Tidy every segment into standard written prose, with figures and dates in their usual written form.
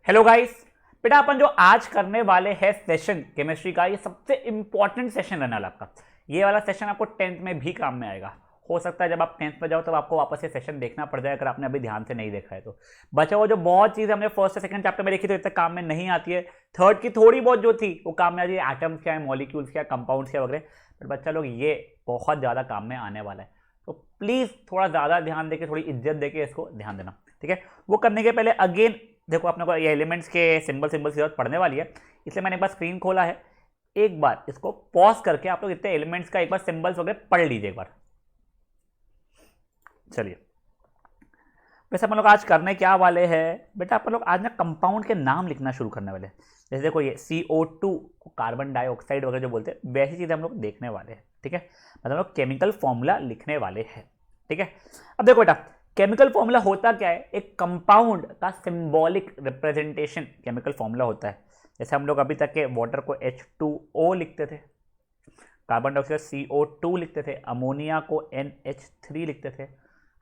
Hello guys. बेटा अपन जो आज करने वाले हैं सेशन केमिस्ट्री का, ये सबसे इंपॉर्टेंट सेशन रहने वाला आपका। ये वाला सेशन आपको टेंथ में भी काम में आएगा। हो सकता है जब आप टेंथ में जाओ तब आपको वापस से सेशन देखना पड़ जाए, अगर आपने अभी ध्यान से नहीं देखा है तो। बचा वो जो बहुत चीज़ हमने फर्स्ट से सेकंड चैप्टर में देखी तो इतने काम में नहीं आती है। थर्ड की थोड़ी बहुत जो थी वो काम में आती है, एटम्स क्या है, मॉलिक्यूल्स क्या, कंपाउंड्स क्या वगैरह। बट बच्चा लोग ये बहुत ज़्यादा काम में आने वाला है, तो प्लीज़ थोड़ा ज़्यादा ध्यान देके, थोड़ी इज्जत देके इसको ध्यान देना, ठीक है। वो करने के पहले अगेन देखो, अपने को ये एलिमेंट्स के सिंबल्स की जरूरत पड़ने वाली है, इसलिए मैंने एक बार स्क्रीन खोला है। एक बार इसको पॉज करके आप लोग इतने एलिमेंट्स का एक बार सिंबल्स वगैरह पढ़ लीजिए एक बार। चलिए, वैसे अपन लोग आज करने क्या वाले हैं बेटा, अपन लोग आज ना कंपाउंड के नाम लिखना शुरू करने वाले हैं। जैसे देखो ये CO2 को कार्बन डाइऑक्साइड वगैरह जो बोलते हैं, वैसी चीज़ें हम लोग देखने वाले हैं, ठीक है। मतलब हम लोग केमिकल फॉर्मूला लिखने वाले हैं, ठीक है। अब देखो बेटा, केमिकल फॉर्मूला होता क्या है, एक कंपाउंड का सिंबॉलिक रिप्रेजेंटेशन केमिकल फॉर्मूला होता है। जैसे हम लोग अभी तक के वाटर को H2O लिखते थे, कार्बन डाइऑक्साइड CO2 लिखते थे, अमोनिया को NH3 लिखते थे,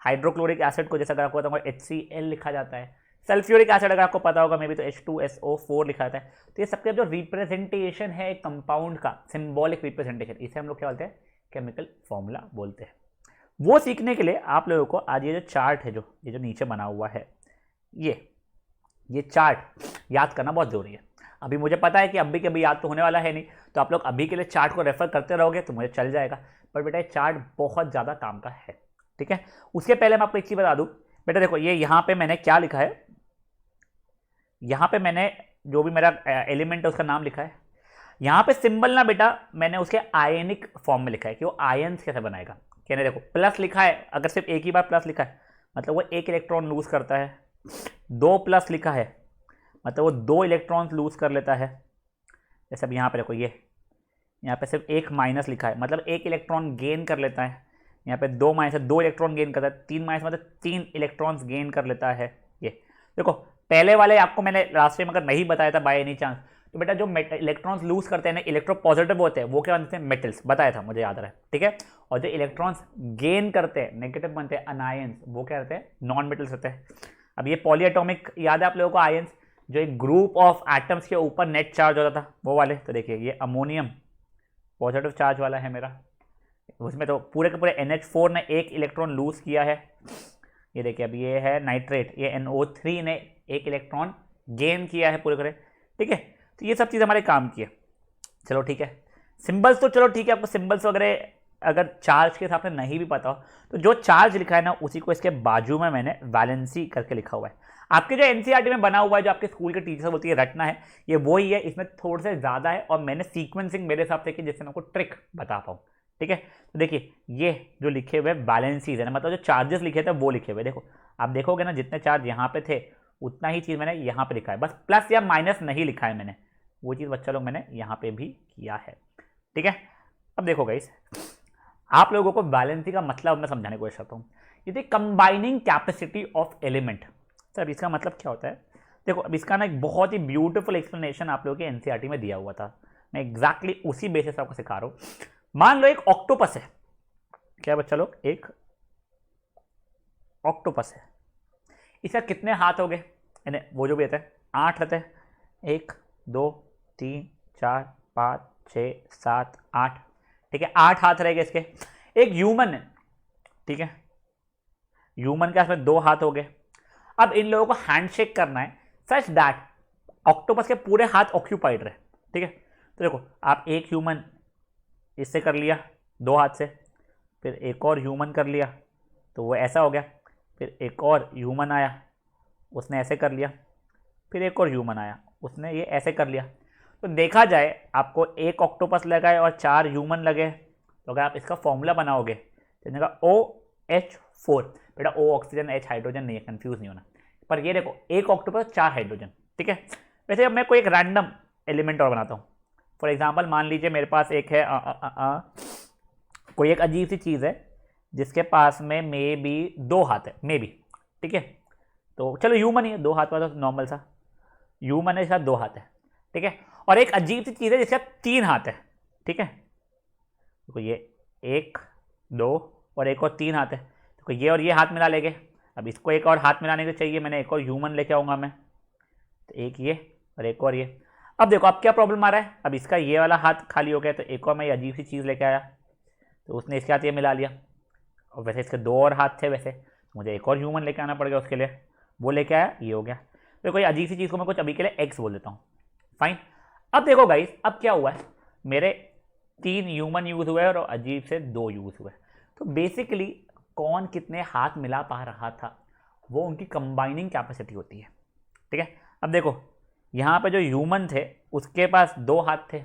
हाइड्रोक्लोरिक एसिड को जैसा अगर आपको पता होगा HCl लिखा जाता है, सल्फ्यूरिक एसिड अगर आपको पता होगा मे बी तो H2SO4 लिखा जाता है। तो ये सबके जो रिप्रेजेंटेशन है एक कंपाउंड का, सिंबॉलिक रिप्रेजेंटेशन, इसे हम लोग क्या बोलते हैं, केमिकल फॉर्मूला बोलते हैं। वो सीखने के लिए आप लोगों को आज ये जो चार्ट है, जो ये जो नीचे बना हुआ है, ये चार्ट याद करना बहुत जरूरी है। अभी मुझे पता है कि अभी के अभी याद तो होने वाला है नहीं, तो आप लोग अभी के लिए चार्ट को रेफर करते रहोगे तो मुझे चल जाएगा, पर बेटा ये चार्ट बहुत ज़्यादा काम का है, ठीक है। उसके पहले मैं आपको एक चीज़ बता दूं बेटा, देखो ये यहाँ पे मैंने क्या लिखा है, यहाँ पे मैंने जो भी मेरा एलिमेंट है उसका नाम लिखा है। यहाँ पे सिंबल ना बेटा मैंने उसके आयनिक फॉर्म में लिखा है कि वो आयन्स कैसे बनाएगा। कहने देखो प्लस लिखा है, अगर सिर्फ एक ही बार प्लस लिखा है मतलब वो एक इलेक्ट्रॉन लूज करता है। दो प्लस लिखा है मतलब वो दो इलेक्ट्रॉन्स लूज कर लेता है। जैसे अब यहाँ पे देखो, ये यहाँ पे सिर्फ एक माइनस लिखा है मतलब एक इलेक्ट्रॉन गेन कर लेता है। यहाँ पे दो माइनस है, दो इलेक्ट्रॉन गेन करता है। तीन माइनस मतलब तीन इलेक्ट्रॉन्स गेन कर लेता है। ये देखो, पहले वाले आपको मैंने लास्ट टाइम अगर नहीं बताया था बाय एनी चांस, तो बेटा जो इलेक्ट्रॉन्स लूज करते हैं ना, इलेक्ट्रो पॉजिटिव होते हैं, वो क्या बनते हैं, मेटल्स, बताया था मुझे याद रहा है, ठीक है। और जो इलेक्ट्रॉन्स गेन करते हैं, नेगेटिव बनते हैं, अनायंस, वो क्या रहते हैं, नॉन मेटल्स होते हैं। अब ये पॉलीएटॉमिक याद है आप लोगों को, आयंस जो एक ग्रुप ऑफ एटम्स के ऊपर नेट चार्ज होता था, वो वाले। तो देखिए ये अमोनियम पॉजिटिव चार्ज वाला है मेरा, उसमें तो पूरे के पूरे NH4 ने एक इलेक्ट्रॉन लूज किया है। ये देखिए अब ये है नाइट्रेट, ये NO3 ने एक इलेक्ट्रॉन गेन किया है पूरे पूरे, ठीक है। तो ये सब चीज़ हमारे काम की है। चलो ठीक है, सिंबल्स तो चलो ठीक है, आपको सिंबल्स वगैरह अगर चार्ज के हिसाब से नहीं भी पता हो तो जो चार्ज लिखा है ना उसी को इसके बाजू में मैंने वैलेंसी करके लिखा हुआ है। आपके जो एनसीईआरटी में बना हुआ है, जो आपके स्कूल के टीचर बोलती है रटना है, ये वही है, इसमें थोड़े से ज़्यादा है और मैंने सीक्वेंसिंग मेरे हिसाब से की जिससे मैं आपको ट्रिक बता पाऊँ, ठीक है। तो देखिए ये जो लिखे हुए बैलेंसीज है ना, मतलब जो चार्जेस लिखे थे वो लिखे हुए, देखो आप देखोगे ना जितने चार्ज यहाँ पे थे उतना ही चीज़ मैंने यहाँ पे लिखा है, बस प्लस या माइनस नहीं लिखा है मैंने, वो चीज़ बच्चा लोग मैंने यहाँ पे भी किया है, ठीक है। अब देखो गाइस, आप लोगों को बैलेंसी का मतलब मैं समझाने की कोशिश करता हूँ। ये थी combining capacity of element. Sir इसका मतलब क्या होता है, देखो अब इसका ना एक बहुत ही ब्यूटीफुल एक्सप्लेनेशन आप लोगों के एनसीईआरटी में दिया हुआ था, मैं एग्जैक्टली उसी बेसिस पर आपको सिखा रहा हूँ। मान लो एक ऑक्टोपस है, क्या बच्चा लोग, एक ऑक्टोपस है, इसका कितने हाथ हो गए, यानी वो जो भी रहता है 8 रहते हैं, 1 2 3 4 5 6 7 8, ठीक है, 8 हाथ रहेंगे इसके। एक ह्यूमन है, ठीक है, ह्यूमन के हाथ में 2 हाथ हो गए। अब इन लोगों को हैंडशेक करना है सच दैट ऑक्टोपस के पूरे हाथ ऑक्यूपाइड रहे, ठीक है। तो देखो आप एक ह्यूमन इससे कर लिया 2 हाथ से, फिर एक और ह्यूमन कर लिया तो वो ऐसा हो गया, फिर एक और ह्यूमन आया उसने ऐसे कर लिया, फिर एक और ह्यूमन आया उसने ये ऐसे कर लिया। तो देखा जाए आपको एक ऑक्टोपस लगा है और 4 ह्यूमन लगे, तो अगर आप इसका फॉर्मूला बनाओगे तो इनका OH4, बेटा O ऑक्सीजन H हाइड्रोजन नहीं है, कंफ्यूज नहीं होना। पर ये देखो एक ऑक्टोपस 4 हाइड्रोजन, ठीक है। वैसे अब मैं कोई एक रैंडम एलिमेंट और बनाता हूँ। फॉर एग्जाम्पल मान लीजिए मेरे पास एक है कोई एक अजीब सी चीज़ है जिसके पास में मे बी 2 हाथ है, मे बी, ठीक है। तो चलो ह्यूमन ही है, 2 हाथ वाला तो नॉर्मल सा ह्यूमन है, इसका 2 हाथ है, ठीक है। और एक अजीब सी चीज़ है जिसका 3 हाथ है, ठीक है। तो ये 1 2 और एक और 3 हाथ है, तो ये और ये हाथ मिला लेंगे। अब इसको एक और हाथ मिलाने के चाहिए, मैंने एक और ह्यूमन लेके आऊँगा मैं, तो एक ये और एक और ये। अब देखो अब क्या प्रॉब्लम आ रहा है, अब इसका ये वाला हाथ खाली हो गया, तो एक और मैं ये अजीब सी चीज़ लेके आया, तो उसने इसके हाथ ये मिला लिया। और वैसे इसके दो और हाथ थे, वैसे तो मुझे एक और ह्यूमन लेके आना पड़ गया उसके लिए, वो लेके आया, ये हो गया। तो कोई अजीब सी चीज़ को मैं कुछ अभी के लिए एक्स बोल देता हूँ, फाइन। अब देखो गाइस अब क्या हुआ है, मेरे 3 ह्यूमन यूज़ हुए और अजीब से 2 यूज़ हुए। तो बेसिकली कौन कितने हाथ मिला पा रहा था, वो उनकी कंबाइनिंग कैपेसिटी होती है, ठीक है। अब देखो यहाँ पे जो ह्यूमन थे उसके पास 2 हाथ थे,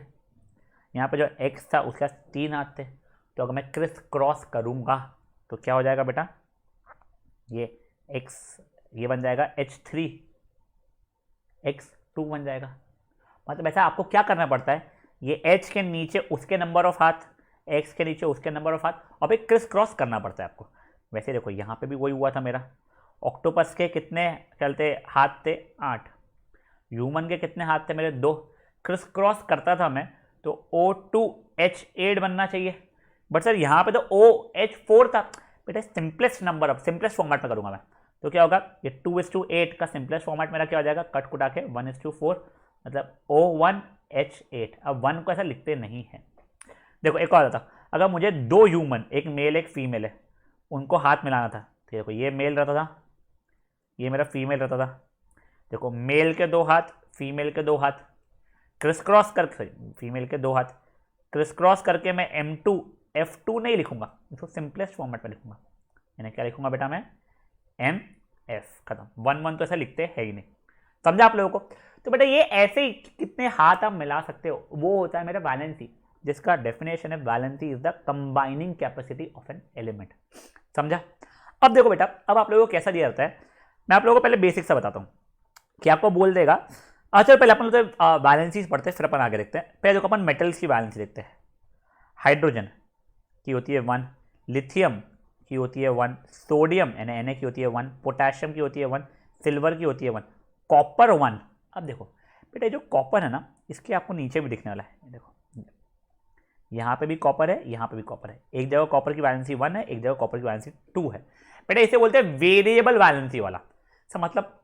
यहाँ पे जो एक्स था उसके पास 3 हाथ थे। तो अगर मैं क्रिस क्रॉस करूँगा तो क्या हो जाएगा बेटा, ये एक्स ये बन जाएगा H3 X2 बन जाएगा। मतलब ऐसा आपको क्या करना पड़ता है, ये H के नीचे उसके नंबर ऑफ हाथ, X के नीचे उसके नंबर ऑफ हाथ, और फिर क्रिस क्रॉस करना पड़ता है आपको। वैसे देखो यहाँ पे भी वही हुआ था मेरा, ऑक्टोपस के कितने चलते हाथ थे 8, ह्यूमन के कितने हाथ थे मेरे 2, क्रिस क्रॉस करता था मैं तो O2H8 बनना चाहिए, बट सर यहाँ पे तो OH4 था। बेटा सिंपलेस्ट नंबर, अब सिंपलेस्ट फॉर्मेट में करूँगा मैं, तो क्या होगा, ये 2:8 का सिंपलेस्ट फॉर्मेट मेरा क्या हो जाएगा, कट कुटा के 1:4, मतलब O1H8। अब 1 को ऐसा लिखते नहीं है। देखो एक और था, अगर मुझे 2 ह्यूमन, एक मेल एक फीमेल है, उनको हाथ मिलाना था, तो देखो ये मेल रहता था, ये मेरा फीमेल रहता था। देखो मेल के 2 हाथ, फीमेल के 2 हाथ, क्रिस क्रॉस करके, फीमेल के 2 हाथ क्रिस क्रॉस करके मैं M2F2 नहीं लिखूंगा, इसको सिंपलेस्ट फॉर्मेट में लिखूंगा। यानी क्या लिखूंगा बेटा मैं, MF, खत्म। 1 तो ऐसा लिखते है ही नहीं, समझा आप लोगों को। तो बेटा ये ऐसे ही कितने हाथ आप मिला सकते हो, वो होता है मेरा वैलेंसी, जिसका डेफिनेशन है valency is the combining capacity of an element, समझा। अब देखो बेटा, अब आप लोगों को कैसा दिया जाता है, मैं आप लोगों को पहले बेसिक सा बताता हूँ कि आपको बोल देगा। अच्छा पहले अपन लोग वैलेंसीज पढ़ते हैं, फिर अपन आगे देखते हैं। पहले देखो अपन मेटल्स की वैलेंसी देखते हैं। हाइड्रोजन की होती है 1, लिथियम की होती है 1, सोडियम यानी Na की होती है 1, पोटेशियम की होती है 1, सिल्वर की होती है 1, कॉपर 1। अब देखो बेटा जो कॉपर है ना, इसके आपको नीचे भी दिखने वाला है, देखो यहाँ पे भी कॉपर है, यहाँ पे भी कॉपर है। एक जगह कॉपर की वैलेंसी 1 है, एक जगह कॉपर की वैलेंसी 2 है। बेटा इसे बोलते हैं वेरिएबल वैलेंसी वाला। सर मतलब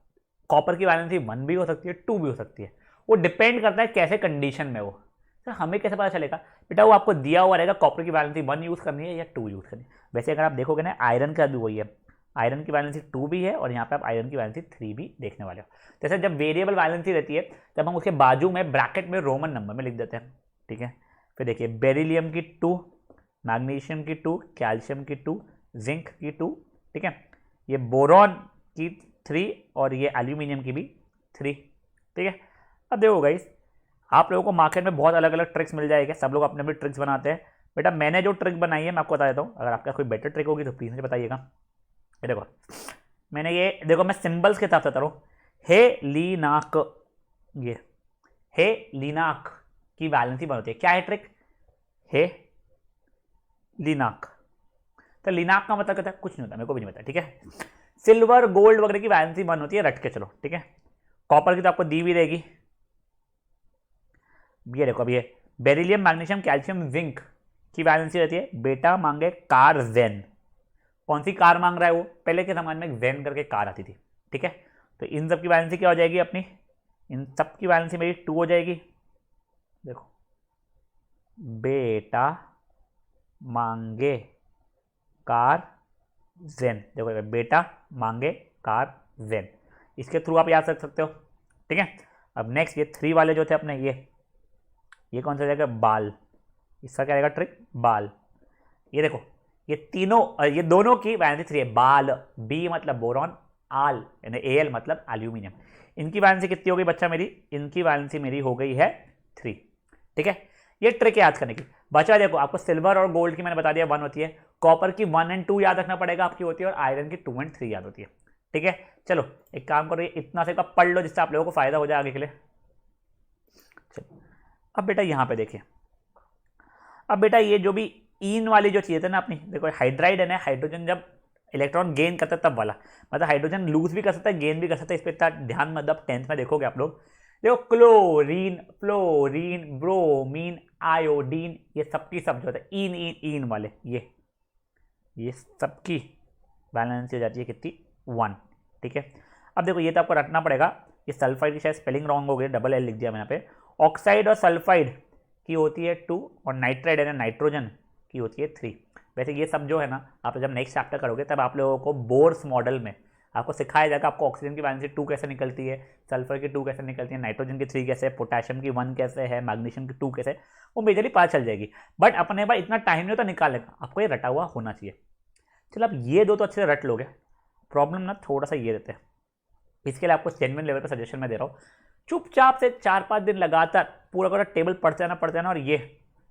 कॉपर की वैलेंसी 1 भी हो सकती है, 2 भी हो सकती है, वो डिपेंड करता है कैसे कंडीशन में वो। सर हमें कैसे पता चलेगा, बेटा वो आपको दिया हुआ रहेगा कॉपर की वैलेंसी 1 यूज़ करनी है या 2 यूज़ करनी है। वैसे अगर आप देखोगे ना आयरन का भी वही है, आयरन की वैलेंसी 2 भी है और यहाँ पे आप आयरन की वैलेंसी 3 भी देखने वाले हो। जैसे जब वेरिएबल वैलेंसी रहती है तब हम उसके बाजू में ब्रैकेट में रोमन नंबर में लिख देते हैं, ठीक है। फिर देखिए बेरिलियम की 2, मैग्नीशियम की 2, कैल्शियम की 2, जिंक की 2, ठीक है। ये बोरॉन की 3 और ये एल्यूमिनियम की भी 3, ठीक है। अब देखो गाइस, आप लोगों को मार्केट में बहुत अलग अलग ट्रिक्स मिल जाएंगे, सब लोग अपने अपने ट्रिक्स बनाते हैं। बेटा मैंने जो ट्रिक बनाई है मैं आपको बता देता हूँ, अगर आपका कोई बेटर ट्रिक होगी तो प्लीज़ मुझे बताइएगा। ये देखो मैंने ये देखो, मैं सिंबल्स के हिसाब से बता रहा हूँ। हे लीनाक, ये हे लीनाक की वैलेंसी बन होती है, क्या है ट्रिक, हे लीनाक। तो लीनाक का मतलब क्या था, कुछ नहीं होता, मेरे को भी नहीं पता, ठीक है। सिल्वर गोल्ड वगैरह की वैलेंसी बन होती है, रट के चलो, ठीक है। कॉपर की तो आपको दी भी रहेगी, ये देखो अब ये बेरिलियम मैग्नीशियम कैल्शियम जिंक की वैलेंसी रहती है, बेटा मांगे कार जेन। कौन सी कार मांग रहा है वो, पहले के जमाने में जेन करके कार आती थी, ठीक है। तो इन सब की वैलेंसी क्या हो जाएगी अपनी, इन सब की वैलेंसी मेरी 2 हो जाएगी। देखो बेटा मांगे कार जेन, देखो बेटा मांगे कार जेन, इसके थ्रू आप याद रख सकते हो, ठीक है। अब नेक्स्ट ये 3 वाले जो थे अपने, ये कौन सा जाएगा, बाल, इसका क्या रहेगा ट्रिक, बाल। ये देखो ये तीनों, ये दोनों की वैलेंसी 3 है, बाल, बी मतलब बोरॉन, आल यानी Al मतलब एल्यूमिनियम। इनकी वैलेंसी कितनी हो गई बच्चा मेरी, इनकी वैलेंसी मेरी हो गई है 3, ठीक है। ये ट्रिक है याद करने की। बचा देखो आपको सिल्वर और गोल्ड की मैंने बता दिया 1 होती है, कॉपर की 1 और 2 याद रखना पड़ेगा आपकी होती है, और आयरन की 2 और 3 याद होती है, ठीक है। चलो एक काम करो, इतना से का पढ़ लो जिससे आप लोगों को फायदा हो जाए आगे के लिए। चलो अब बेटा यहाँ पे देखिए, अब बेटा ये जो भी इन वाली जो चीज़ है ना अपनी, देखो हाइड्राइड है ना, हाइड्रोजन जब इलेक्ट्रॉन गेन करता है तब वाला, मतलब हाइड्रोजन लूज भी कर सकता है गेन भी कर सकता है, इस पर इतना ध्यान मतलब 10th में देखोगे आप लोग। देखो क्लोरीन, फ्लोरीन, ब्रोमीन, आयोडीन, ये सबकी सब जो होता है इन इन इन वाले, ये सबकी वैलेंसी हो जाती है कितनी, 1, ठीक है। अब देखो ये तो आपको रटना पड़ेगा, ये सल्फाइड की शायद स्पेलिंग रॉन्ग हो गई, डबल एल लिख दिया मैंने यहाँ पे। ऑक्साइड और सल्फाइड की होती है 2 और नाइट्राइड यानी नाइट्रोजन की होती है 3। वैसे ये सब जो है ना, आप जब नेक्स्ट चैप्टर करोगे तब आप लोगों को बोर्स मॉडल में आपको सिखाया जाएगा आपको ऑक्सीजन की वैलेंसी 2 कैसे निकलती है, सल्फर की 2 कैसे निकलती है, नाइट्रोजन की 3 कैसे है, पोटेशियम की 1 कैसे है, मैग्नीशियम की 2 कैसे है, वो मेजरली पता चल जाएगी। बट अपने पास इतना टाइम नहीं होता निकालने का, आपको ये रटा हुआ होना चाहिए। चलो अब ये दो तो अच्छे से रट लोगे, प्रॉब्लम ना थोड़ा सा ये देते हैं। इसके लिए आपको जेन्युइन लेवल पर सजेशन मैं दे रहा हूँ, चुपचाप से 4-5 दिन लगातार पूरा टेबल पढ़ते जाना और ये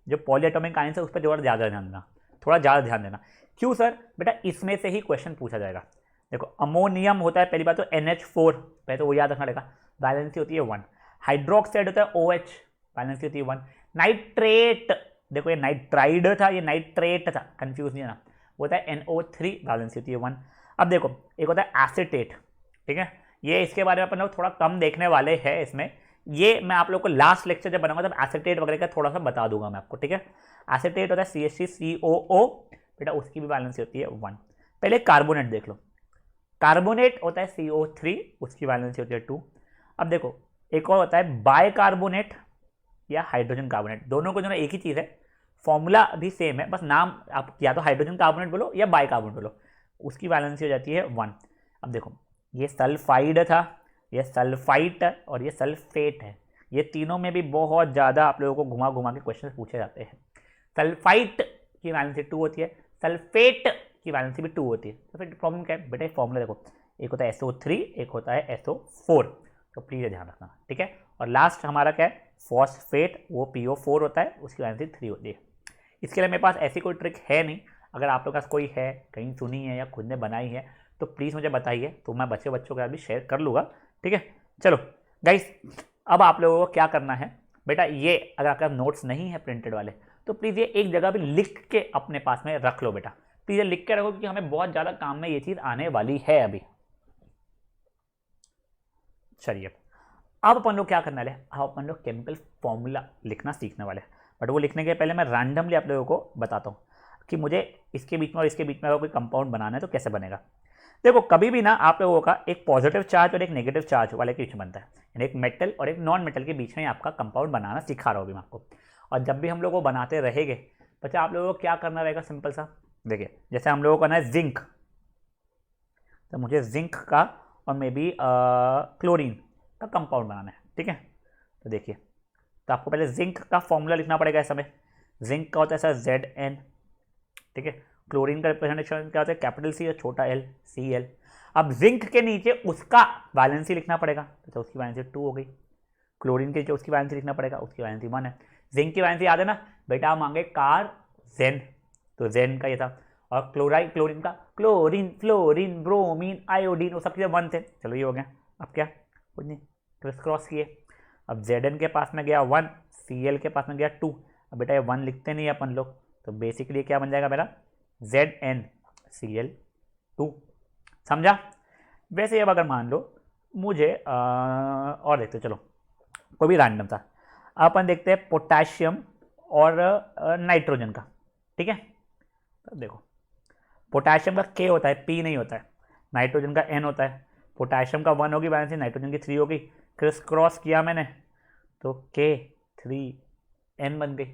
जो पॉलीएटॉमिक आयंस है उस पर ज़्यादा ध्यान देना, थोड़ा ज़्यादा ध्यान देना। क्यों सर? बेटा इसमें से ही क्वेश्चन पूछा जाएगा। देखो अमोनियम होता है पहली बात तो NH4, पहले तो वो याद रखना पड़ेगा, वैलेंसी होती है 1। हाइड्रोक्साइड होता है OH, वैलेंसी होती है 1। नाइट्रेट, देखो ये नाइट्राइड था, ये नाइट्रेट था, कंफ्यूज नहीं है ना, वो होता है NO3, वैलेंसी होती है 1। अब देखो एक होता है एसिटेट, ठीक है, ये इसके बारे में अपन लोग थोड़ा कम देखने वाले हैं इसमें, ये मैं आप लोग को लास्ट लेक्चर जब बनाऊंगा तब एसिटेट वगैरह का थोड़ा सा बता दूंगा मैं आपको, ठीक है। एसिटेट होता है CH3COO, बेटा उसकी भी वैलेंसी होती है 1। पहले कार्बोनेट देख लो, कार्बोनेट होता है CO3, उसकी वैलेंसी होती है 2। अब देखो एक और होता है बाइकार्बोनेट या हाइड्रोजन कार्बोनेट, दोनों को जो एक ही चीज़ है, फॉर्मूला भी सेम है, बस नाम आप या तो हाइड्रोजन कार्बोनेट बोलो या बाइकार्बोनेट बोलो, उसकी वैलेंसी हो जाती है 1। अब देखो ये सल्फाइड था, ये सल्फाइट और ये सल्फेट है, ये तीनों में भी बहुत ज़्यादा आप लोगों को घुमा घुमा के क्वेश्चन पूछे जाते हैं। सल्फाइट की वैलेंसी 2 होती है, सल्फेट की वैलेंसी भी 2 होती है। तो फिर प्रॉब्लम क्या है बेटा, फॉर्मूला देखो, एक होता है SO3, एक होता है SO4, तो प्लीज़ ध्यान रखना, ठीक है। और लास्ट हमारा क्या है, फॉस्फेट, वो PO4 होता है, उसकी वैलेंसी 3 होती है। इसके लिए मेरे पास ऐसी कोई ट्रिक है नहीं, अगर आप लोग के पास कोई है, कहीं सुनी है या खुद ने बनाई है तो प्लीज़ मुझे बताइए, तो मैं बच्चों के साथ भी शेयर कर लूँगा, ठीक है। चलो गाइस, अब आप लोगों को क्या करना है बेटा, ये अगर आपके पास नोट्स नहीं है प्रिंटेड वाले तो प्लीज़ ये एक जगह भी लिख के अपने पास में रख लो बेटा, प्लीज़ लिख के रखो, क्योंकि हमें बहुत ज़्यादा काम में ये चीज़ आने वाली है अभी। चलिए अब अपन लोग क्या करने वाले, अब अपन लोग केमिकल फॉर्मूला लिखना सीखने वाले, बट वो लिखने के पहले मैं रैंडमली आप लोगों को बताता हूँ कि मुझे इसके बीच में और इसके बीच में अगर कोई कंपाउंड बनाना है तो कैसे बनेगा। देखो कभी भी ना आप लोगों का एक पॉजिटिव चार्ज और एक नेगेटिव चार्ज वाले के बीच में बनता है, यानी एक मेटल और एक नॉन मेटल के बीच में आपका कंपाउंड बनाना सिखा रहा हूँ अभी मैं आपको। और जब भी हम लोग वो बनाते रहेंगे बच्चा आप लोगों को क्या करना रहेगा, सिंपल सा, देखिए जैसे हम लोगों को करना है जिंक, तो मुझे जिंक का और मे बी क्लोरीन का कंपाउंड बनाना है, ठीक है। तो देखिए, तो आपको पहले जिंक का फॉर्मूला लिखना पड़ेगा इस समय। जिंक का होता है सर Zn, ठीक है। क्लोरीन का रिप्रेजेंटेशन क्या होता है, कैपिटल C और छोटा l, Cl। अब जिंक के नीचे उसका वैलेंसी लिखना पड़ेगा, तो उसकी वैलेंसी 2 हो गई। क्लोरीन के नीचे उसकी वैलेंसी लिखना पड़ेगा, उसकी वैलेंसी 1 है। जिंक की वैलेंसी याद है ना बेटा, मांगे कार्बन, तो जेन का ये था। और क्लोराइड, क्लोरीन का क्लोरीन, फ्लोरीन, ब्रोमीन, आयोडीन, वो सब चीज़ें 1 थे। चलो ये हो गया। अब क्या, कुछ नहीं, क्रिस क्रॉस किए। अब Zn के पास में गया 1, Cl के पास में गया 2। अब बेटा ये 1 लिखते नहीं अपन लोग, तो बेसिकली क्या बन जाएगा मेरा ZnCl2, समझा। वैसे अब अगर मान लो मुझे और देखते, चलो कोई भी रैंडम था, अपन देखते हैं पोटेशियम और नाइट्रोजन का, ठीक है। तो देखो पोटेशियम का K होता है, P नहीं होता है, नाइट्रोजन का N होता है। पोटेशियम का 1 होगी वैलेंसी, नाइट्रोजन की 3 होगी, क्रिस क्रॉस किया मैंने तो K3N बन गई।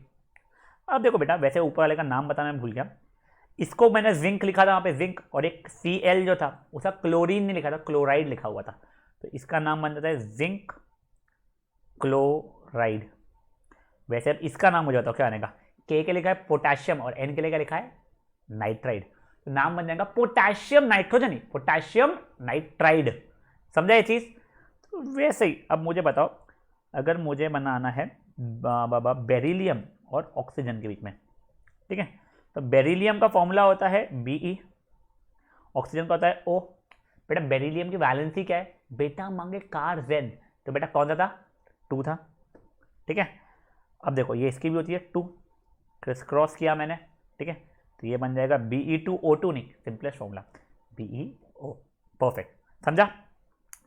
अब देखो बेटा, वैसे ऊपर वाले का नाम बताना मैं भूल गया, इसको मैंने जिंक लिखा था वहाँ पे जिंक, और एक Cl जो था उसका क्लोरीन नहीं लिखा था, क्लोराइड लिखा हुआ था, तो इसका नाम बन जाता है जिंक क्लोराइड। वैसे अब इसका नाम हो जाता है क्या आने का, K के लिखा है पोटेशियम और N के लिए क्या लिखा है नाइट्राइड, तो नाम बन जाएगा पोटेशियम नाइट्रोजन ही, पोटेशियम नाइट्राइड। समझा ये चीज़। तो वैसे ही अब मुझे बताओ, अगर मुझे बनाना है बेरिलियम और ऑक्सीजन के बीच में, ठीक है, तो बेरिलियम का फॉर्मूला होता है Be, ऑक्सीजन का होता है O। बेटा बेरिलियम की वैलेंसी क्या है बेटा, मांगे कार्बन, तो बेटा कौन सा था, 2 था, ठीक है। अब देखो ये इसकी भी होती है 2, क्रिस क्रॉस किया मैंने, ठीक है, तो ये बन जाएगा Be2O2, नहीं सिंपलेस्ट फॉर्मूला BeO, परफेक्ट, समझा।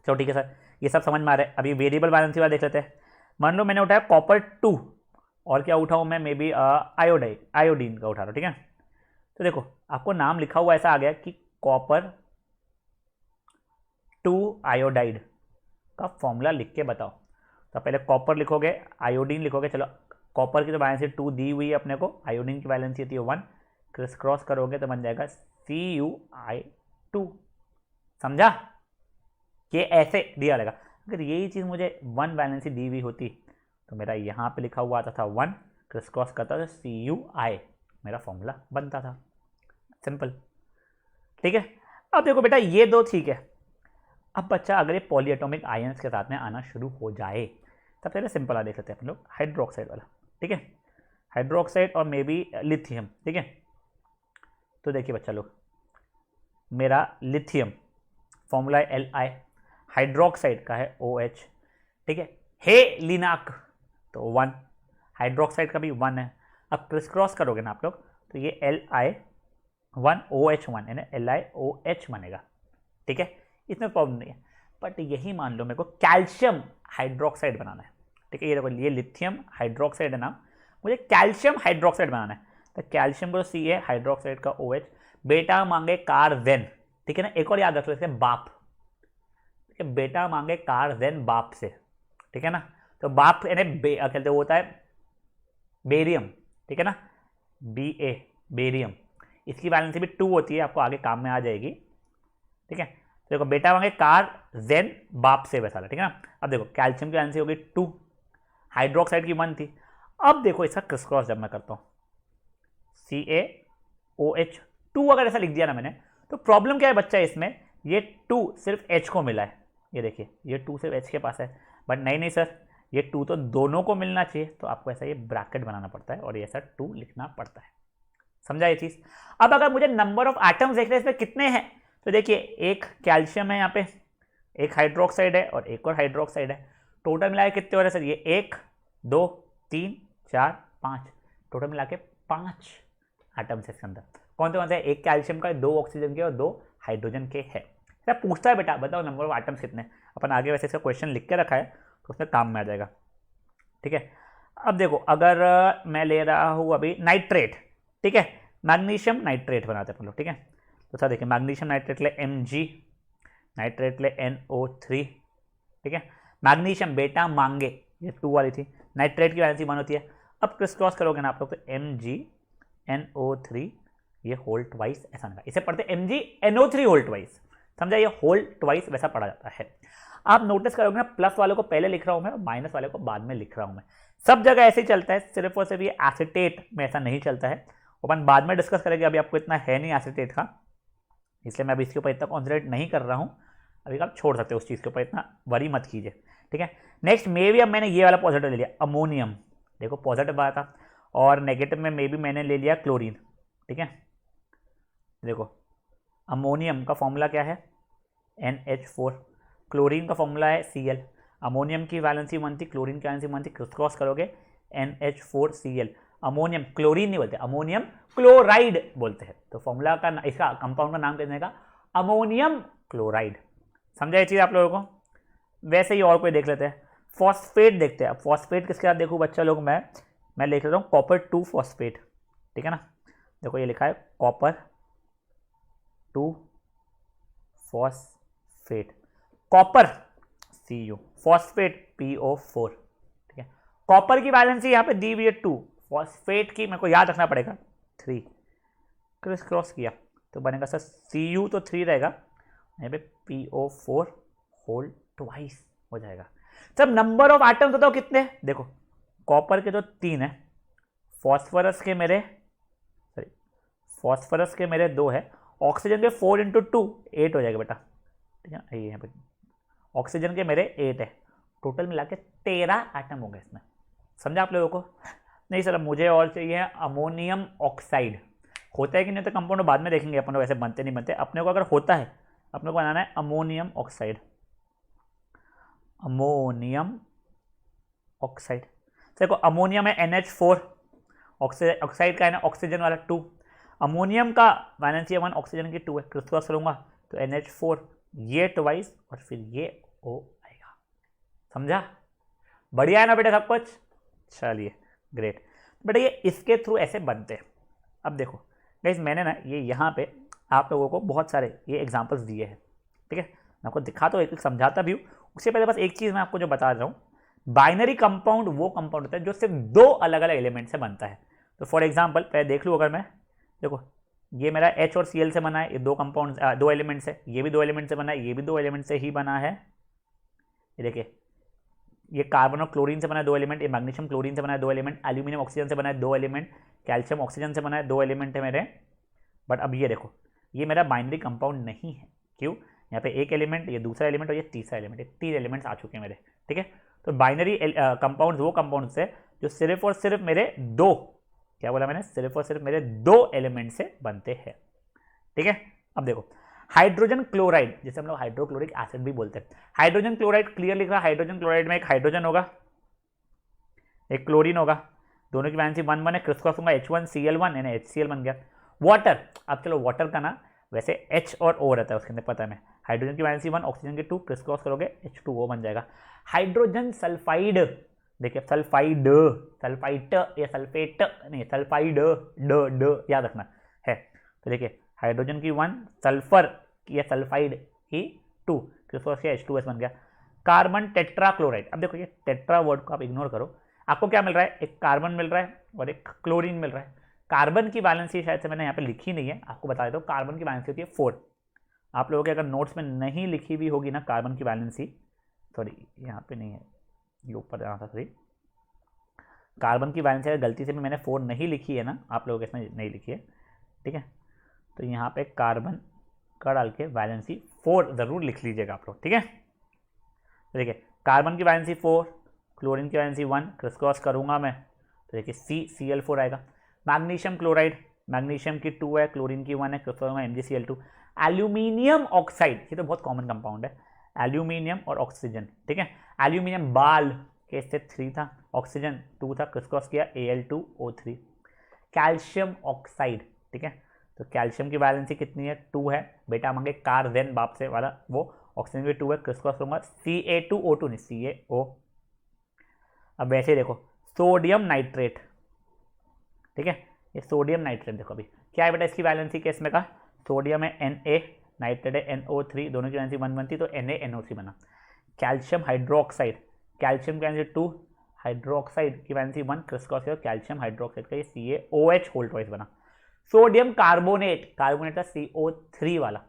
चलो ठीक है सर, ये सब समझ में आ रहा है। अभी वेरिएबल वैलेंसी वाला देख लेते हैं। मान लो मैंने उठाया कॉपर 2, और क्या उठाऊँ मैं, मे बी आयोडीन का उठा रहा हूँ, ठीक है। तो देखो आपको नाम लिखा हुआ ऐसा आ गया कि कॉपर 2 आयोडाइड, का फॉर्मूला लिख के बताओ। तो पहले कॉपर लिखोगे, आयोडीन लिखोगे। चलो कॉपर की तो वैलेंसी 2 दी हुई है अपने को, आयोडीन की वैलेंसी होती है 1, क्रिस क्रॉस करोगे तो बन जाएगा CuI2। समझा? ये ऐसे दिया रहेगा। अगर यही चीज़ मुझे 1 वैलेंसी दी हुई होती तो मेरा यहाँ पे लिखा हुआ आता था 1, क्रिस क्रॉस करता था CuI, मेरा फॉर्मूला बनता था। सिंपल, ठीक है। अब देखो बेटा ये दो ठीक है। अब बच्चा अगर ये पॉलीएटॉमिक आयंस के साथ में आना शुरू हो जाए, तब पहले सिंपल आ देख लेते हैं अपन लोग, हाइड्रोक्साइड वाला, ठीक है। हाइड्रोक्साइड और मे बी लिथियम, ठीक है। तो देखिए बच्चा लोग, मेरा लिथियम फॉर्मूला है Li, हाइड्रोक्साइड का है OH, ठीक है। हेलिनाक तो 1, हाइड्रोक्साइड का भी 1 है। अब क्रिस क्रॉस करोगे ना आप लोग तो ये Li1OH1 यानी LiOH बनेगा, ठीक है। इसमें प्रॉब्लम नहीं है। बट यही मान लो मेरे को कैल्शियम हाइड्रोक्साइड बनाना है, ठीक है। ये देखो, ये लिथियम हाइड्रोक्साइड है नाम, मुझे कैल्शियम हाइड्रोक्साइड बनाना है। तो कैल्शियम को सी है, हाइड्रोक्साइड का OH, बेटा मांगे कार्बन, ठीक है ना। एक और याद रख लो इसे, बाप, ठीक है। बेटा मांगे कार्बन बाप से, ठीक है ना। तो बाप यानी कहते होता है बेरियम, ठीक है ना, Ba, बेरियम। इसकी वैलेंसी भी 2 होती है, आपको आगे काम में आ जाएगी, ठीक है। तो देखो बेटा मांगे कार्बन बाप से वैसा, ठीक है ना। अब देखो कैल्शियम की वैलेंसी होगी 2, हाइड्रोक्साइड की 1 थी। अब देखो इसका क्रिस क्रॉस जब मैं करता हूँ, CaOH2 अगर ऐसा लिख दिया ना मैंने, तो प्रॉब्लम क्या है बच्चा इसमें, ये 2 सिर्फ H को मिला है। ये देखिए ये 2 सिर्फ H के पास है, बट नहीं सर, ये 2 तो दोनों को मिलना चाहिए। तो आपको ऐसा ये ब्रैकेट बनाना पड़ता है और ये ऐसा 2 लिखना पड़ता है। समझा ये चीज़? अब अगर मुझे नंबर ऑफ एटम्स देखने इसमें कितने हैं, तो देखिए एक कैल्शियम है यहाँ पे, एक हाइड्रोक्साइड है और एक और हाइड्रोक्साइड है। टोटल मिला के कितने हो रहे हैं सर? ये 1 2 3 4 5, टोटल मिला के 5 एटम्स है इसके अंदर। कौन से कौन से? एक कैल्शियम का, 2 ऑक्सीजन के और 2 हाइड्रोजन के है। क्या पूछता है बेटा, बताओ नंबर ऑफ एटम्स कितने। अपन आगे वैसे इसका क्वेश्चन लिख के रखा है तो उसमें काम में आ जाएगा, ठीक है। अब देखो अगर मैं ले रहा हूँ अभी नाइट्रेट, ठीक है, मैग्नीशियम नाइट्रेट बनाते हैं हम लोग, ठीक है। तो सर देखिए मैग्नीशियम नाइट्रेट ले Mg, नाइट्रेट ले NO3, ठीक है। मैग्नीशियम बेटा मांगे, ये 2 वाली थी, नाइट्रेट की वैलेंसी 1 होती है। अब क्रिस क्रॉस करोगे ना आप लोग तो MgNO3 ये होल ट्वाइस ऐसा नहीं, इसे पढ़ते MgNO3 होल ट्वाइस। समझा? ये होल ट्वाइस वैसा पढ़ा जाता है। आप नोटिस करोगे ना, प्लस वाले को पहले लिख रहा हूं मैं और माइनस वाले को बाद में लिख रहा हूं मैं। सब जगह ऐसे ही चलता है, सिर्फ और सिर्फ ये एसिटेट में ऐसा नहीं चलता है। अपन बाद में डिस्कस करेंगे, अभी आपको इतना है नहीं एसिटेट का, इसलिए मैं अभी इसके ऊपर इतना कॉन्सेंट्रेट नहीं कर रहा हूं। अभी आप छोड़ सकते हो उस चीज़ के ऊपर, इतना वरी मत कीजिए, ठीक है। नेक्स्ट मे भी अब मैंने ये वाला पॉजिटिव ले लिया, अमोनियम, देखो पॉजिटिव आया था, और नेगेटिव में मे भी मैंने ले लिया क्लोरीन, ठीक है। देखो अमोनियम का फॉर्मूला क्या है? NH4, क्लोरीन का फॉर्मूला है Cl। अमोनियम की वैलेंसी 1 थी, क्लोरीन की वैलेंसी 1 थी, क्रिस क्रॉस करोगे NH4Cl। अमोनियम क्लोरीन नहीं बोलते, अमोनियम क्लोराइड बोलते हैं। तो फॉर्मूला का, इसका कंपाउंड का नाम कहने का अमोनियम क्लोराइड। समझा ये चीज़ आप लोगों को? वैसे ही और कोई देख लेते हैं, फॉस्फेट देखते हैं। अब फॉस्फेट किसके साथ देखूँ बच्चा लोग, मैं लिख लेता हूँ कॉपर 2 फॉस्फेट, ठीक है ना। देखो ये लिखा है copper 2 phosphate, copper Cu, phosphate PO4, ठीक है। कॉपर की वैलेंसी यहाँ पे दी हुई है 2, फॉस्फेट की मेरे को याद रखना पड़ेगा 3। क्रिस क्रॉस किया तो बनेगा सर Cu तो 3 रहेगा, यहाँ पे PO4 होल ट्वाइस हो जाएगा। सब नंबर ऑफ एटम्स बताओ कितने? देखो कॉपर के तो 3 है, फॉस्फोरस के मेरे 2 है, ऑक्सीजन के 4 × 2 8 हो जाएगा बेटा, ठीक है। ये यहाँ पे ऑक्सीजन के मेरे 8 है, टोटल मिला के 13 एटम हो गए इसमें। समझा आप लोगों को? नहीं सर मुझे और चाहिए अमोनियम ऑक्साइड। होता है कि नहीं होता कंपाउंड बाद में देखेंगे अपन लोग, वैसे बनते नहीं बनते। अपने को अगर होता है, अपने को बनाना है अमोनियम ऑक्साइड, अमोनियम ऑक्साइड। देखो अमोनियम है NH4, ऑक्साइड का है ना ऑक्सीजन वाला 2, अमोनियम का वैलेंसी 1, ऑक्सीजन की 2 है। क्रिस क्रॉस करूँगा तो NH4 ये ट्वाइस और फिर ये O आएगा। समझा? बढ़िया है ना बेटा सब कुछ? चलिए ग्रेट बेटा, ये इसके थ्रू ऐसे बनते हैं। अब देखो गाइस, मैंने ना ये यहाँ पे आप लोगों को बहुत सारे ये एग्जांपल्स दिए हैं, ठीक है। मैं आपको दिखा तो एक समझाता भी हूँ, उससे पहले बस एक चीज मैं आपको जो बता रहा हूँ, बाइनरी कंपाउंड वो कंपाउंड होता है जो सिर्फ दो अलग अलग एलिमेंट से बनता है। तो फॉर एग्जाम्पल पहले देख लूँ, अगर मैं देखो ये मेरा H और Cl से बना है, ये दो कंपाउंड दो एलिमेंट है, ये भी दो एलिमेंट से बना है, ये भी दो एलिमेंट से ही बना है। ये देखिए ये कार्बन और क्लोरीन से बना है दो एलिमेंट, ये मैग्नीशियम क्लोरीन से बना है दो एलिमेंट, एल्यूमिनियम ऑक्सीजन से बना है दो एलिमेंट, कैल्शियम ऑक्सीजन से बना है दो एलिमेंट है मेरे। बट अब ये देखो ये मेरा बाइनरी कंपाउंड नहीं है, क्यों? यहाँ पे एक एलिमेंट, ये दूसरा एलिमेंट और ये तीसरा एलिमेंट, ये तीन एलिमेंट्स आ चुके हैं मेरे, ठीक है। तो बाइनरी कंपाउंड वो कंपाउंड्स है जो सिर्फ और सिर्फ मेरे दो, क्या बोला मैंने, सिर्फ और सिर्फ मेरे दो एलिमेंट से बनते हैं, ठीक है। अब देखो हाइड्रोजन क्लोराइड, जिसे हम लोग हाइड्रोक्लोरिक एसिड भी बोलते हैं, हाइड्रोजन क्लोराइड क्लियर लिख रहा है। हाइड्रोजन क्लोराइड में एक हाइड्रोजन होगा, एक क्लोरीन होगा, दोनों की वैलेंसी 1 1 है, क्रिस क्रॉस होगा H1Cl1 यानी HCl बन गया। वाटर, अब चलो वाटर का ना वैसे H और O रहता है उसके अंदर, पता है मैं, हाइड्रोजन की वैलेंसी 1, ऑक्सीजन की 2, क्रिस क्रॉस करोगे H2O बन जाएगा। हाइड्रोजन सल्फाइड, देखिए सल्फाइड, सल्फाइट या सल्फेट नहीं, सल्फाइड ड ड याद रखना है। तो देखिए हाइड्रोजन की 1, सल्फर की या सल्फाइड की 2, क्रिस क्रॉस किया H2S बन गया। कार्बन टेट्राक्लोराइड, अब देखो ये टेट्रा वर्ड को आप इग्नोर करो, आपको क्या मिल रहा है, एक कार्बन मिल रहा है और एक क्लोरीन मिल रहा है। कार्बन की वैलेंसी शायद से मैंने यहाँ पे लिखी नहीं है, आपको बता देता हूँ, कार्बन की वैलेंसी होती है 4। आप लोगों के अगर नोट्स में नहीं लिखी भी होगी ना कार्बन की वैलेंसी, सॉरी यहाँ पे नहीं है, ये ऊपर जाना था, सॉरी, कार्बन की वैलेंसी अगर गलती से भी मैंने 4 नहीं लिखी है ना, आप लोगों के इसमें नहीं लिखी है, ठीक है, तो यहाँ पे कार्बन का डाल के वैलेंसी 4 जरूर लिख लीजिएगा आप लोग, ठीक है। तो देखिए कार्बन की वैलेंसी 4, क्लोरीन की वैलेंसी 1, क्रिस क्रॉस करूँगा मैं तो देखिए CCl4 आएगा। मैग्नीशियम क्लोराइड, मैग्नीशियम की 2 है, क्लोरीन की 1 है, criss cross MgCl2। Aluminium oxide, ये तो बहुत कॉमन कंपाउंड है, एल्यूमिनियम और ऑक्सीजन, ठीक है। एल्यूमिनियम बाल के से 3 था, ऑक्सीजन 2 था, क्रिस क्रॉस किया Al2O3। कैल्शियम ऑक्साइड, ठीक है, तो कैल्शियम की वैलेंसी कितनी है, 2 है, बेटा मांगे कार्बन बाप से वाला वो, ऑक्सीजन की 2 है, क्रिस क्रॉस करूंगा Ca2O2 नहीं CaO। अब वैसे देखो सोडियम नाइट्रेट, ठीक है, ये सोडियम नाइट्रेट देखो अभी क्या है बेटा, इसकी वैलेंसी केस में का सोडियम है Na, नाइट्रेट है NO3, दोनों की वैलेंसी 1 बनती तो NaNO3 बना। कैल्शियम हाइड्रोक्साइड, कैल्शियम की वैलेंसी 2, हाइड्रोक्साइड की वैलेंसी 1, क्रिस क्रॉस किया कैल्शियम हाइड्रोक्साइड का ये CaOH होल ट्वाइस बना। सोडियम कार्बोनेट, कार्बोनेट का CO3 वाला,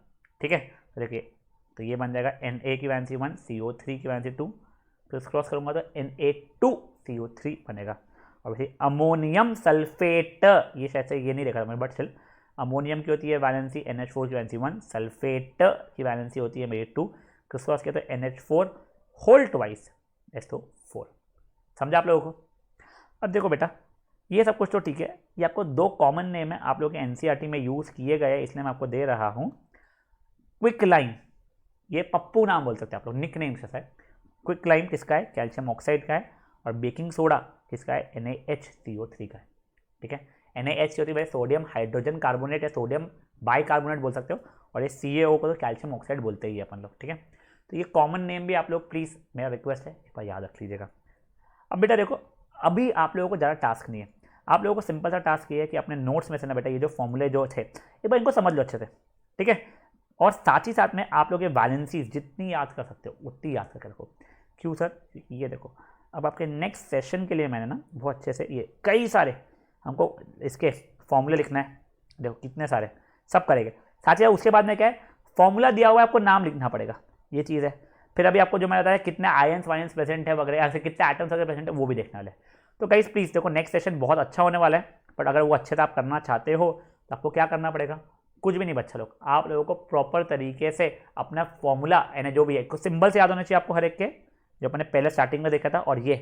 ठीक है, तो देखिए तो ये बन जाएगा Na की वैलेंसी 1, CO3 की वैलेंसी 2, क्रिस क्रॉस करूंगा तो Na2CO3 बनेगा। और वैसे अमोनियम सल्फेट, ये शायद से ये नहीं देखा था मैंने, बट चल अमोनियम की होती है वैलेंसी NH4 की वैलेंसी 1, सल्फेट की वैलेंसी होती है मेरी 2, क्रिस क्रॉस किया तो NH4 होल ट्वाइस SO4। समझा आप लोगों को? अब देखो बेटा ये सब कुछ तो ठीक है, ये आपको दो कॉमन नेम है, आप लोगों के NCERT में यूज़ किए गए इसलिए मैं आपको दे रहा हूँ। क्विक लाइम, ये पप्पू नाम बोल सकते हैं आप लोग, निक नेम से है। क्विक लाइम किसका है, कैल्शियम ऑक्साइड का है, और बेकिंग सोडा किसका है, NaHCO3 का है, ठीक है। NaHCO3 भाई सोडियम हाइड्रोजन कार्बोनेट या सोडियम बाइकार्बोनेट बोल सकते हो, और ये CaO को तो कैल्शियम ऑक्साइड बोलते ही अपन लोग, ठीक है। तो ये कॉमन नेम भी आप लोग प्लीज़, मेरा रिक्वेस्ट है एक बार याद रख लीजिएगा। अब बेटा देखो अभी आप लोगों को ज़्यादा टास्क नहीं है, आप लोगों को सिंपल सा टास्क ये है कि अपने नोट्स में से ना बेटा ये जो फॉर्मूले जो थे एक बार इनको समझ लो अच्छे से, ठीक है, और साथ ही साथ में आप लोग ये वैलेंसीज जितनी याद कर सकते हो उतनी याद करके रखो। क्यों सर? ये देखो अब आपके नेक्स्ट सेशन के लिए मैंने ना बहुत अच्छे से ये कई सारे हमको इसके फॉर्मूले लिखना है, देखो कितने सारे सब करेंगे। साथ ही उसके बाद में क्या है, फॉर्मूला दिया हुआ है आपको नाम लिखना पड़ेगा, ये चीज़ है। फिर अभी आपको जो मैंने बताया कितने आयंस वायंस प्रेजेंट है वगैरह, ऐसे कितने एटम्स वगैरह प्रेजेंट है वो भी देखने वाले। तो गाइस प्लीज़ देखो नेक्स्ट सेशन बहुत अच्छा होने वाला है, बट अगर वो अच्छे से आप करना चाहते हो तो आपको क्या करना पड़ेगा, कुछ भी नहीं बच्चा लोग, आप लोगों को प्रॉपर तरीके से अपना फॉर्मूला यानी जो भी है कुछ सिंबल से याद होने चाहिए आपको हर एक के, जो अपने पहले स्टार्टिंग में देखा था, और ये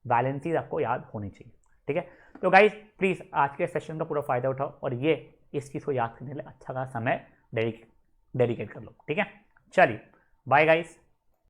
वैलेंसीज आपको याद होनी चाहिए, ठीक है। तो गाइस प्लीज़ आज के सेशन का पूरा फायदा उठाओ और ये इस चीज़ को याद करने के लिए अच्छा खासा समय डेडिकेट कर लो, ठीक है। चलिए बाय गाइस।